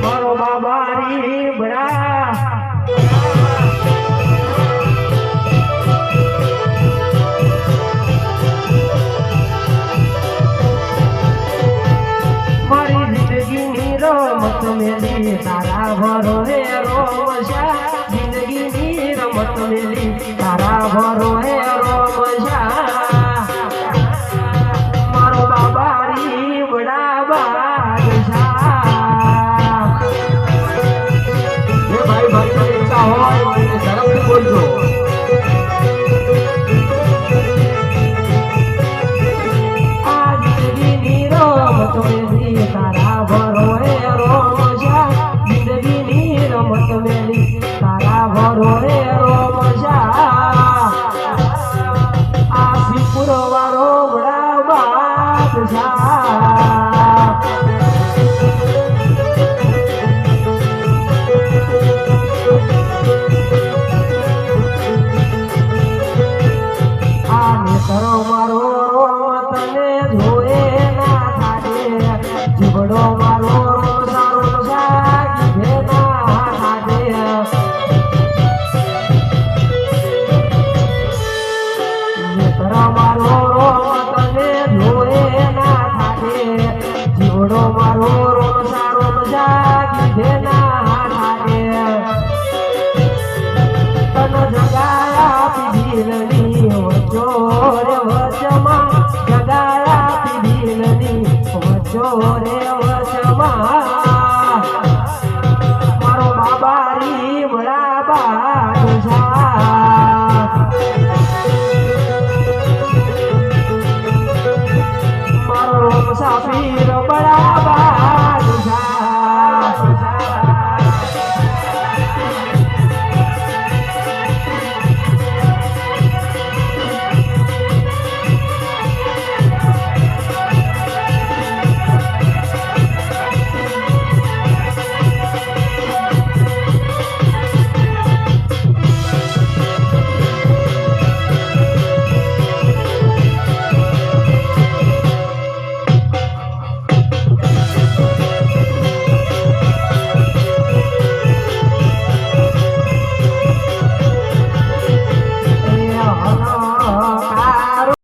મારો બાબારી બડા મારી જિંદગીની રમત મેલી તારા ભરોસે રોમશા જિંદગીની રમત મેલી તારા ભરોસે રોમશા મારો બાબારી બડા બાદશાહ એ ભાઈ ભાઈ એકતા હોય ઝડપથી બોલજો આ જિંદગીની રમત મેલી તારા ભરોસે રોમશા જિંદગીની રમત મેલી તારા ભરોસે રોમશા આ સિપુર વાળો બડા બાદશાહ કરો મારો રોમ તને જોએ ના થાડે જીવડો મારો રોમ સારો જાગી ના થાડે કરો મારો રોમ તને જોએ ના થાડે જીવડો મારો રોમ સારો જાગી ના થાડે તન જગાયા પીધીલની વચોરે વચમાં જગાયા પીધીલની વચોરે